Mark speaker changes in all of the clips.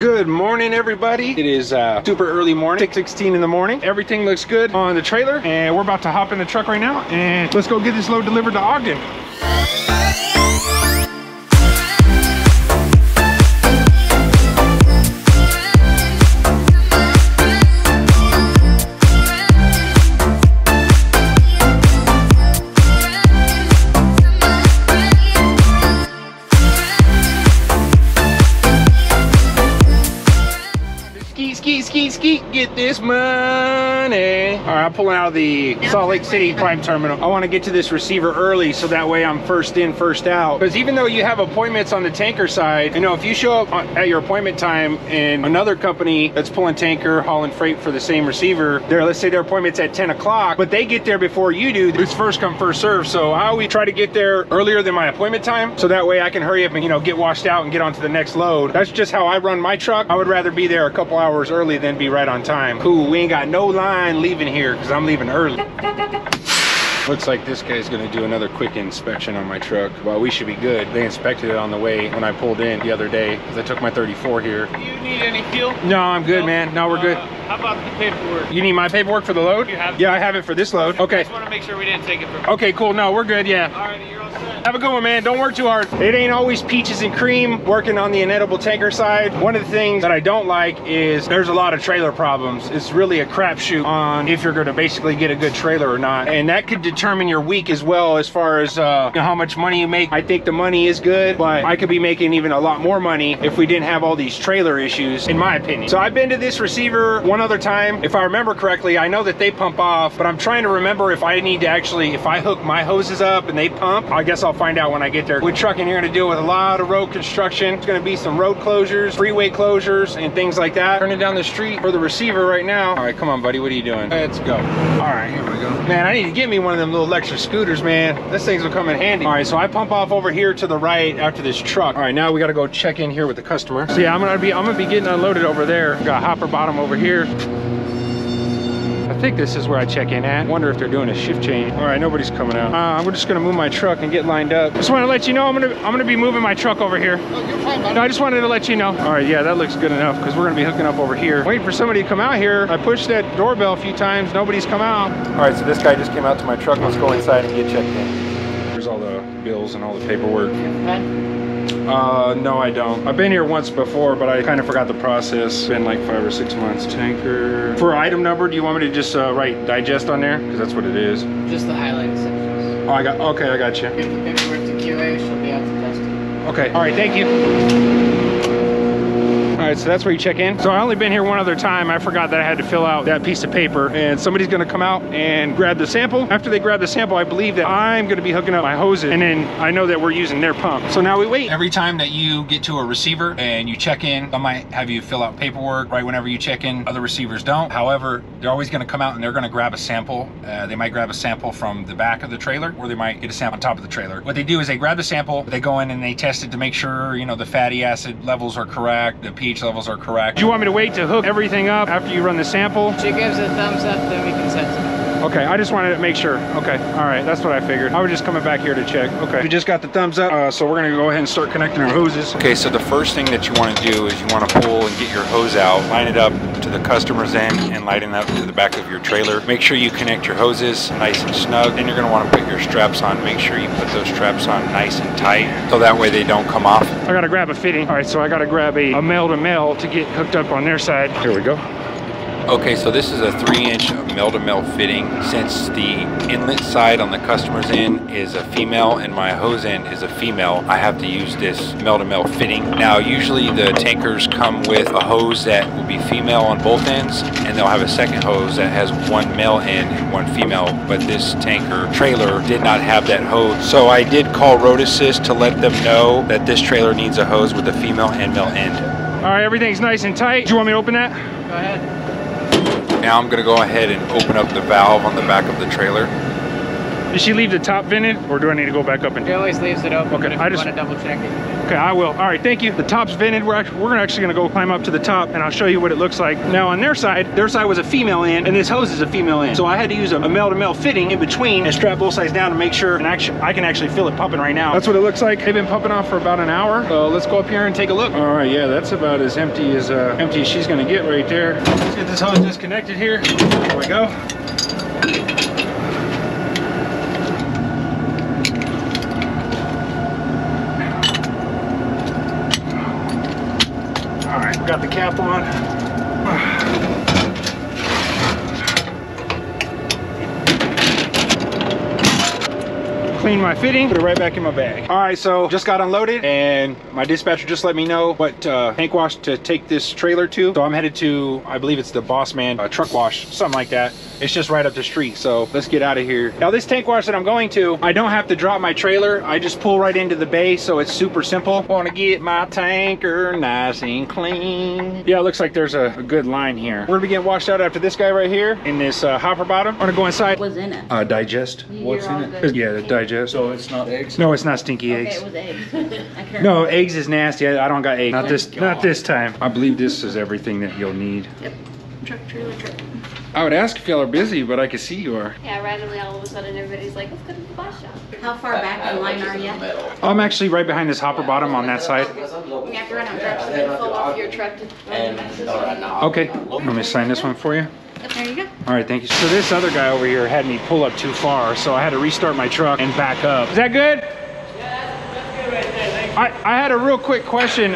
Speaker 1: Good morning, everybody. It is super early morning, 6:16 in the morning. Everything looks good on the trailer, and we're about to hop in the truck right now, and let's go get this load delivered to Ogden. Ski, get this money. All right, I'm pulling out of the Salt Lake City Prime Terminal. I want to get to this receiver early so that way I'm first in, first out. Because even though you have appointments on the tanker side, you know, if you show up at your appointment time and another company that's pulling tanker, hauling freight for the same receiver, let's say their appointment's at 10 o'clock, but they get there before you do, it's first come, first serve. So I always try to get there earlier than my appointment time so that way I can hurry up and, you know, get washed out and get onto the next load. That's just how I run my truck. I would rather be there a couple hours early than be right on time. Cool, we ain't got no line leaving here because I'm leaving early. Looks like this guy's gonna do another quick inspection on my truck. Well, we should be good. They inspected it on the way when I pulled in the other day because I took my 34 here.
Speaker 2: Do you need any fuel?
Speaker 1: No, I'm good, man. No, we're good.
Speaker 2: How about the paperwork?
Speaker 1: You need my paperwork for the load?
Speaker 2: You have
Speaker 1: Yeah, I have it for this load. Okay.
Speaker 2: I just want to make sure we didn't take it from you.
Speaker 1: Okay, cool. No, we're good, yeah.
Speaker 2: All right, you're all set.
Speaker 1: Have a good one, man. Don't work too hard. It ain't always peaches and cream working on the inedible tanker side. One of the things that I don't like is there's a lot of trailer problems. It's really a crapshoot on if you're going to basically get a good trailer or not. And that could determine your week as well as far as how much money you make. I think the money is good, but I could be making even a lot more money if we didn't have all these trailer issues, in my opinion. So I've been to this receiver one other time. If I remember correctly, I know that they pump off, but I'm trying to remember if I need to actually, if I hook my hoses up and they pump, I guess I'll find out when I get there. With trucking, you're gonna deal with a lot of road construction. It's gonna be some road closures, freeway closures, and things like that. Turning down the street for the receiver right now. All right, come on, buddy, what are you doing? Let's go. All right, here we go. Man, I need to get me one of them little electric scooters, man. This thing's will come in handy. All right, so I pump off over here to the right after this truck. All right, now we gotta go check in here with the customer. So yeah, I'm gonna be getting unloaded over there. Got a hopper bottom over here. I think this is where I check in at. Wonder if they're doing a shift change. All right, nobody's coming out. I'm just gonna move my truck and get lined up. Just want to let you know I'm gonna be moving my truck over here.
Speaker 3: Oh, you're fine, buddy.
Speaker 1: No, I just wanted to let you know. All right, yeah, that looks good enough because we're gonna be hooking up over here. Waiting for somebody to come out here. I pushed that doorbell a few times. Nobody's come out. All right, so this guy just came out to my truck. Let's go inside and get checked in. Here's all the bills and all the paperwork. No, I don't. I've been here once before, but I kind of forgot the process. It's been like 5 or 6 months. Tanker. For item number, do you want me to just write digest on there? Because that's what it is.
Speaker 3: Just the highlighted sections.
Speaker 1: Oh, I got you.
Speaker 3: Give the paperwork to QA, she'll be out to testing.
Speaker 1: Okay, all right, thank you. All right, so that's where you check in. So I only been here one other time. I forgot that I had to fill out that piece of paper, and somebody's gonna come out and grab the sample. After they grab the sample, I believe that I'm gonna be hooking up my hoses, and then I know that we're using their pump. So now we wait. Every time that you get to a receiver and you check in, I might have you fill out paperwork right whenever you check in. Other receivers don't. However, they're always gonna come out and they're gonna grab a sample. They might grab a sample from the back of the trailer, or they might get a sample on top of the trailer. What they do is they grab the sample, they go in and they test it to make sure, you know, the fatty acid levels are correct, the pH levels are correct. Do you want me to wait to hook everything up after you run the sample?
Speaker 3: She gives a thumbs up, then we can set it.
Speaker 1: Okay, I just wanted to make sure. Okay, all right, that's what I figured. I was just coming back here to check. Okay, we just got the thumbs up, so we're gonna go ahead and start connecting our hoses. Okay, so the first thing that you want to do is you want to pull and get your hose out, line it up to the customer's end, and line it up to the back of your trailer. Make sure you connect your hoses nice and snug. Then you're gonna want to put your straps on. Make sure you put those straps on nice and tight, so that way they don't come off. I gotta grab a fitting. All right, so I gotta grab a male-to-male to get hooked up on their side. Here we go. Okay, so this is a 3-inch male-to-male fitting. Since the inlet side on the customer's end is a female and my hose end is a female, I have to use this male-to-male fitting. Now, usually the tankers come with a hose that will be female on both ends, and they'll have a second hose that has one male end and one female, but this tanker trailer did not have that hose. So I did call Road Assist to let them know that this trailer needs a hose with a female and male end. All right, everything's nice and tight. Do you want me to open that?
Speaker 3: Go ahead.
Speaker 1: Now I'm gonna go ahead and open up the valve on the back of the trailer. Did she leave the top vented, or do I need to go back up and?
Speaker 3: She always leaves it open.
Speaker 1: Okay,
Speaker 3: But if
Speaker 1: I
Speaker 3: you
Speaker 1: just
Speaker 3: want to double check it.
Speaker 1: Okay, I will. All right, thank you. The top's vented. We're actually gonna go climb up to the top, and I'll show you what it looks like. Now on their side was a female end, and this hose is a female end. So I had to use a male-to-male fitting in between and strap both sides down to make sure, and actually, I can actually feel it pumping right now. That's what it looks like. They've been pumping off for about an hour. So let's go up here and take a look. All right, yeah, that's about as empty as she's gonna get right there. Let's get this hose disconnected here. There we go. All right, got the cap on. Clean my fitting, put it right back in my bag. All right, so just got unloaded, and my dispatcher just let me know what tank wash to take this trailer to. So I'm headed to, I believe it's the Boss Man truck wash, something like that. It's just right up the street, so let's get out of here. Now this tank wash that I'm going to, I don't have to drop my trailer. I just pull right into the bay, so it's super simple. Want to get my tanker nice and clean. Yeah, it looks like there's a good line here. We're gonna be getting washed out after this guy right here in this hopper bottom. I'm gonna go inside.
Speaker 4: What was in it?
Speaker 1: Digest.
Speaker 4: What's in it?
Speaker 1: Yeah, the digest.
Speaker 5: So it's not eggs?
Speaker 1: No, it's not stinky
Speaker 4: Okay,
Speaker 1: eggs.
Speaker 4: it was eggs. I couldn't
Speaker 1: No,
Speaker 4: remember.
Speaker 1: eggs is nasty. I don't got eggs. Not this.
Speaker 5: God.
Speaker 1: Not this time. I believe this is everything that you'll need.
Speaker 4: Yep. Truck, trailer, truck.
Speaker 1: I would ask if y'all are busy, but I can see you are.
Speaker 6: Yeah, randomly all of a sudden everybody's like, let's go to the bus shop.
Speaker 4: How far back in line are you?
Speaker 1: I'm actually right behind this hopper bottom on that side.
Speaker 4: We have to run out trucks and then pull off your truck to run the messes.
Speaker 1: Okay. Let me sign this one for you.
Speaker 4: There you go.
Speaker 1: All right, thank you. So this other guy over here had me pull up too far, so I had to restart my truck and back up. Is that good? I had a real quick question.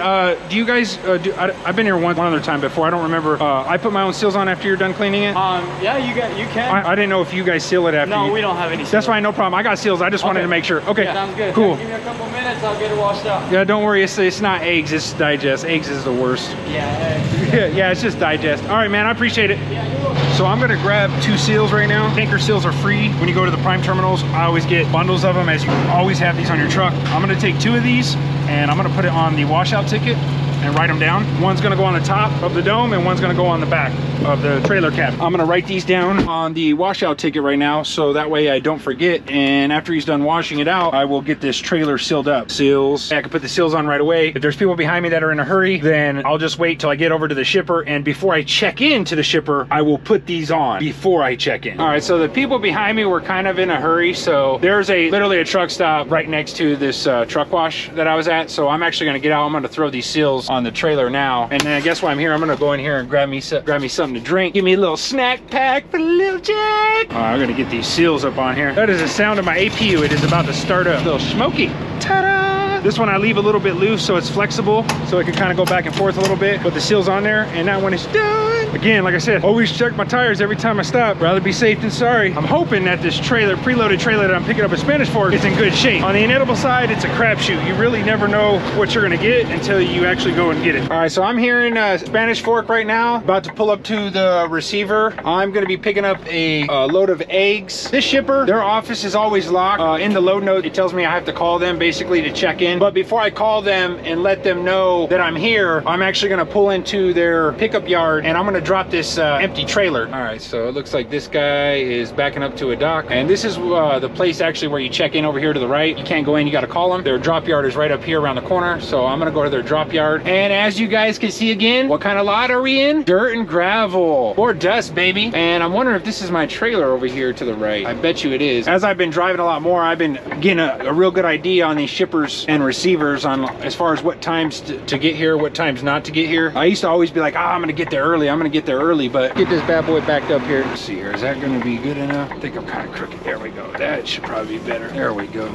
Speaker 1: Do you guys, I've been here one other time before, I don't remember. I put my own seals on after you're done cleaning it?
Speaker 2: Yeah, you can.
Speaker 1: I didn't know if you guys seal it after
Speaker 2: No,
Speaker 1: you.
Speaker 2: we don't have any.
Speaker 1: That's fine, no problem. I got seals, I just wanted
Speaker 2: Okay.
Speaker 1: to make sure. Okay,
Speaker 2: Sounds good.
Speaker 1: cool.
Speaker 2: Yeah, give me a couple minutes, I'll get it washed out.
Speaker 1: Yeah, don't worry, it's not eggs, it's digest. Eggs is the worst.
Speaker 2: Yeah.
Speaker 1: Yeah, it's just digest. All right, man, I appreciate it.
Speaker 2: Yeah, you're welcome.
Speaker 1: So I'm gonna grab 2 seals right now. Tanker seals are free when you go to the Prime terminals. I always get bundles of them, as you always have these on your truck. I'm gonna take 2 of these, and I'm gonna put it on the washout ticket and write them down. One's gonna go on the top of the dome, and one's gonna go on the back of the trailer cab. I'm gonna write these down on the washout ticket right now, so that way I don't forget. And after he's done washing it out, I will get this trailer sealed up. Seals, I can put the seals on right away. If there's people behind me that are in a hurry, then I'll just wait till I get over to the shipper, and before I check into the shipper, I will put these on before I check in. All right, so the people behind me were kind of in a hurry, so there's literally a truck stop right next to this truck wash that I was at, so I'm actually gonna get out. I'm gonna throw these seals on the trailer now, and then I guess while I'm here, I'm gonna go in here and grab me something to drink. Give me a little snack pack for the little Jack. All right, I'm gonna get these seals up on here. That is the sound of my APU. It is about to start up. A little smoky. Ta-da! This one I leave a little bit loose so it's flexible, so it can kind of go back and forth a little bit. Put the seals on there, and now when it's done, again, like I said, always check my tires every time I stop. Rather be safe than sorry. I'm hoping that this trailer, preloaded trailer that I'm picking up at Spanish Fork, is in good shape. On the inedible side, it's a crapshoot. You really never know what you're gonna get until you actually go and get it. All right, so I'm here in Spanish Fork right now, about to pull up to the receiver. I'm gonna be picking up a load of eggs. This shipper, their office is always locked. In the load note, it tells me I have to call them basically to check in. But before I call them and let them know that I'm here, I'm actually gonna pull into their pickup yard, and I'm gonna drop this empty trailer. All right, so it looks like this guy is backing up to a dock, and this is the place actually where you check in over here to the right. You can't go in, you gotta call them. Their drop yard is right up here around the corner, so I'm gonna go to their drop yard. And as you guys can see again, what kind of lot are we in? Dirt and gravel, or dust, baby. And I'm wondering if this is my trailer over here to the right. I bet you it is. As I've been driving a lot more, I've been getting a real good idea on these shippers and receivers on as far as what times to get here, what times not to get here. I used to always be like, I'm gonna get there early, but get this bad boy backed up here. Let's see here, is that gonna be good enough? I think I'm kind of crooked. There we go. That should probably be better. There we go.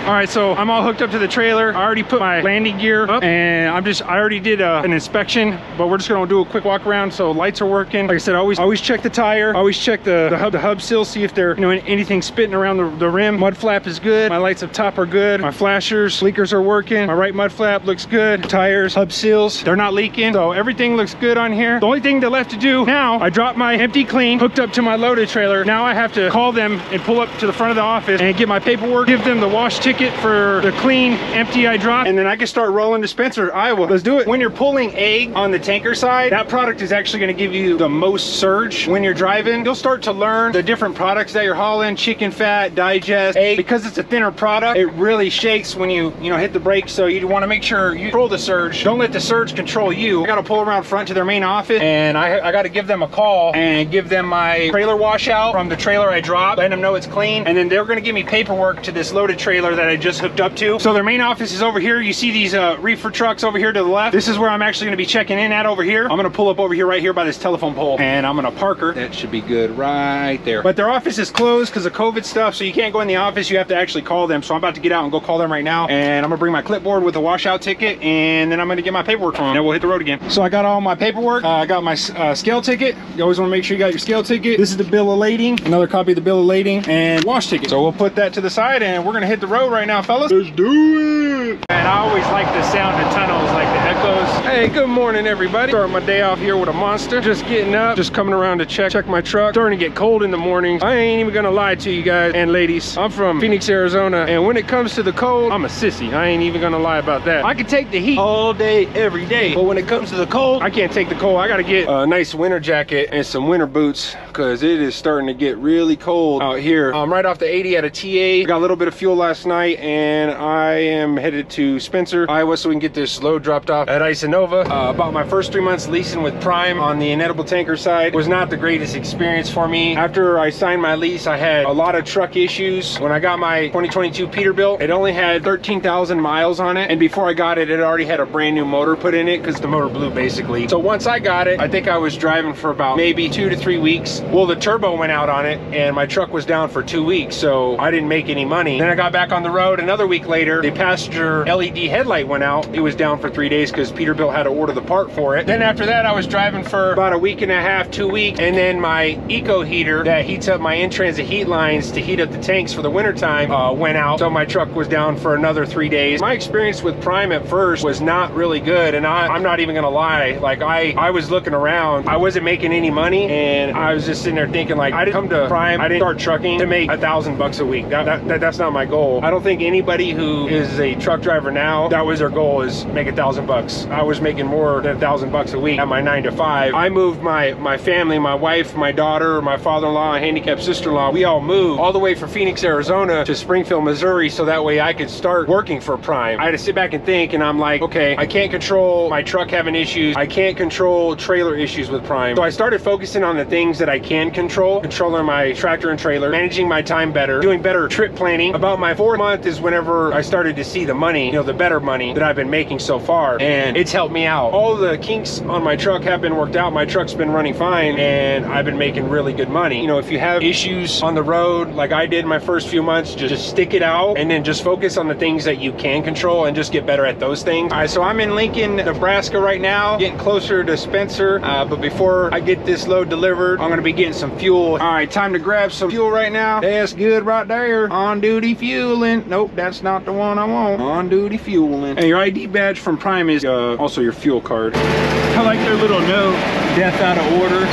Speaker 1: All right, so I'm all hooked up to the trailer. I already put my landing gear up, and I already did an inspection, but we're just gonna do a quick walk around. So lights are working. Like I said, always check the tire, always check the hub seal, see if there, anything spitting around the rim. Mud flap is good. My lights up top are good. My flashers, leakers are working. My right mud flap looks good. Tires, hub seals, they're not leaking. So everything looks good on here. The only thing that's left to do now, I dropped my empty clean, hooked up to my loaded trailer. Now I have to call them and pull up to the front of the office and get my paperwork, give them the wash ticket, ticket for the clean, empty I drop, and then I can start rolling to Spencer, Iowa. Let's do it. When you're pulling egg on the tanker side, that product is actually going to give you the most surge when you're driving. You'll start to learn the different products that you're hauling, chicken fat, digest, egg. Because it's a thinner product, it really shakes when you hit the brakes, so you want to make sure you control the surge. Don't let the surge control you. I got to pull around front to their main office, and I got to give them a call and give them my trailer washout from the trailer I dropped, letting them know it's clean, and then they're going to give me paperwork to this loaded trailer that I just hooked up to. So their main office is over here. You see these reefer trucks over here to the left. This is where I'm actually going to be checking in at over here. I'm going to pull up over here right here by this telephone pole, and I'm going to park her. That should be good right there. But their office is closed because of COVID stuff, so you can't go in the office. You have to actually call them. So I'm about to get out and go call them right now, and I'm gonna bring my clipboard with a washout ticket, and then I'm gonna get my paperwork from them, and we'll hit the road again. So I got all my paperwork. I got my scale ticket. You always want to make sure you got your scale ticket. This is the bill of lading, another copy of the bill of lading, and wash ticket. So we'll put that to the side, and we're gonna hit the road right now, fellas. Let's do it. And I always like the sound of tunnels, like the echoes. Hey, good morning, everybody. Starting my day off here with a monster. Just getting up, just coming around to check my truck. Starting to get cold in the morning. I ain't even gonna lie to you guys and ladies. I'm from Phoenix, Arizona, and when it comes to the cold, I'm a sissy. I ain't even gonna lie about that. I can take the heat all day, every day, but when it comes to the cold, I can't take the cold. I gotta get a nice winter jacket and some winter boots, because it is starting to get really cold out here. I'm right off the 80 at a TA. Got a little bit of fuel last night, and I am headed to Spencer, Iowa, so we can get this load dropped off at Isanova. About my first 3 months leasing with Prime on the inedible tanker side was not the greatest experience for me. After I signed my lease, I had a lot of truck issues. When I got my 2022 Peterbilt, it only had 13,000 miles on it, and before I got it, it already had a brand new motor put in it because the motor blew basically. So once I got it, I think I was driving for about maybe 2 to 3 weeks. Well, the turbo went out on it, and my truck was down for 2 weeks, so I didn't make any money. Then I got back on the road. Another week later, the passenger LED headlight went out. It was down for 3 days because Peterbilt had to order the part for it. Then after that, I was driving for about a week and a half, 2 weeks, and then my eco heater that heats up my in-transit heat lines to heat up the tanks for the wintertime went out, so my truck was down for another 3 days. My experience with Prime at first was not really good, and I'm not even gonna lie, like I was looking around, I wasn't making any money, and I was just sitting there thinking, like, I didn't come to Prime, I didn't start trucking to make $1,000 a week. That's not my goal. I don't think anybody who is a truck driver now, that was their goal, is make $1,000. I was making more than $1,000 a week at my 9 to 5. I moved my family, my wife, my daughter, my father-in-law, and handicapped sister-in-law. We all moved all the way from Phoenix, Arizona to Springfield, Missouri, so that way I could start working for Prime. I had to sit back and think, and I'm like, okay, I can't control my truck having issues. I can't control trailer issues with Prime. So I started focusing on the things that I can control, controlling my tractor and trailer, managing my time better, doing better trip planning. About my 4th month is whenever I started to see the money, the better money that I've been making so far, and it's helped me out. All the kinks on my truck have been worked out. My truck's been running fine, and I've been making really good money. If you have issues on the road like I did my first few months, just stick it out and then just focus on the things that you can control and just get better at those things. All right, so I'm in Lincoln, Nebraska right now, getting closer to Spencer, but before I get this load delivered, I'm gonna be getting some fuel. All right, time to grab some fuel right now. That's good right there. On duty fueling. Nope, that's not the one I want. On duty fueling. And your ID badge from Prime is also your fuel card. I like their little note, death out of order.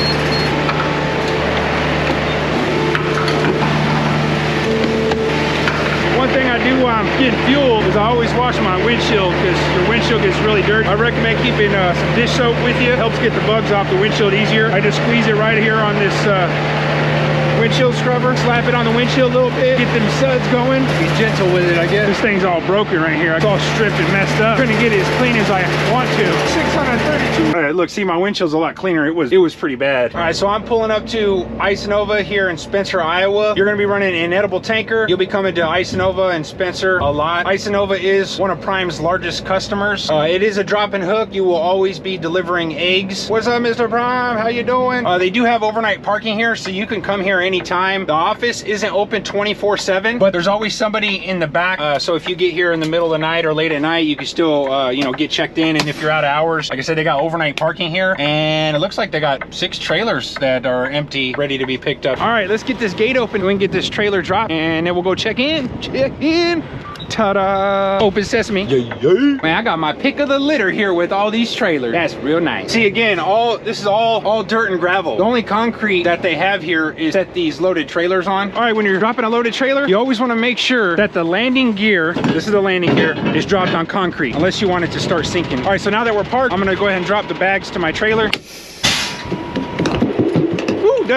Speaker 1: One thing I do while I'm getting fuel is I always wash my windshield, because your windshield gets really dirty. I recommend keeping some dish soap with you. It helps get the bugs off the windshield easier. I just squeeze it right here on this windshield scrubber, slap it on the windshield a little bit, get them suds going. Be gentle with it, I guess. This thing's all broken right here. It's all stripped and messed up. I'm gonna get it as clean as I want to. 632. All right, look, see, my windshield's a lot cleaner. It was pretty bad. All right, so I'm pulling up to Isanova here in Spencer, Iowa. You're gonna be running an inedible tanker. You'll be coming to Isanova and Spencer a lot. Isanova is one of Prime's largest customers. It is a drop and hook. You will always be delivering eggs. What's up, Mr. Prime? How you doing? They do have overnight parking here, so you can come here anytime. The office isn't open 24/7, but there's always somebody in the back. So if you get here in the middle of the night or late at night, you can still, get checked in. And if you're out of hours, like I said, they got overnight parking here, and it looks like they got 6 trailers that are empty, ready to be picked up. All right, let's get this gate open. We can get this trailer dropped, and then we'll go check in. Ta-da! Open sesame. Man, I got my pick of the litter here with all these trailers. That's real nice. See, again, this is all dirt and gravel. The only concrete that they have here is set these loaded trailers on. All right, when you're dropping a loaded trailer, you always want to make sure that the landing gear, this is the landing gear, is dropped on concrete, unless you want it to start sinking. All right, so now that we're parked, I'm gonna go ahead and drop the bags to my trailer. We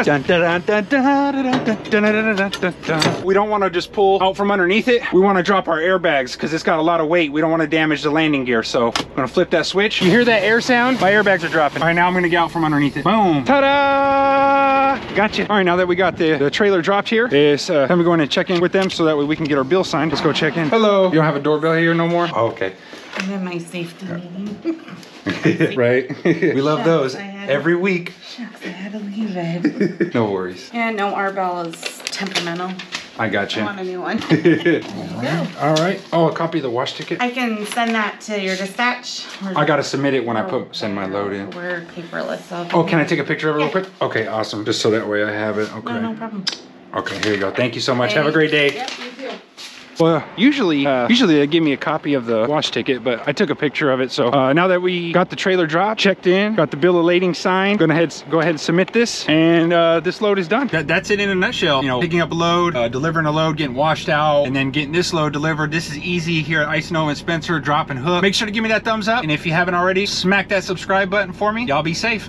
Speaker 1: don't want to just pull out from underneath it. We want to drop our airbags because it's got a lot of weight. We don't want to damage the landing gear. So I'm going to flip that switch. You hear that air sound? My airbags are dropping. All right, now I'm going to get out from underneath it. Boom. Ta-da! Gotcha. All right, now that we got the trailer dropped here, it's time to go in and check in with them so that way we can get our bill signed. Let's go check in. Hello. You don't have a doorbell here no more? Oh, okay.
Speaker 5: I'm in my safety meeting.
Speaker 1: Right? We love those every week.
Speaker 5: Shucks, I had to leave it.
Speaker 1: No worries.
Speaker 5: Yeah, no, our bell is temperamental.
Speaker 1: I got you.
Speaker 5: I want a new one.
Speaker 1: All right. Oh, a copy of the wash ticket.
Speaker 5: I can send that to your dispatch.
Speaker 1: I gotta submit it when I send my load in.
Speaker 5: We're paperless. So
Speaker 1: Oh, can I take a picture of it real quick? Okay, awesome. Just so that way I have it. Okay.
Speaker 5: No problem.
Speaker 1: Okay, here you go. Thank you so much. Have a great day.
Speaker 5: Yep, you too.
Speaker 1: Well, usually they give me a copy of the wash ticket, but I took a picture of it. So now that we got the trailer dropped, checked in, got the bill of lading signed, go ahead and submit this, and this load is done. That's it in a nutshell. You know, picking up a load, delivering a load, getting washed out, and then getting this load delivered. This is easy here at Ice Nova and Spencer, drop and hook. Make sure to give me that thumbs up, and if you haven't already, smack that subscribe button for me. Y'all be safe.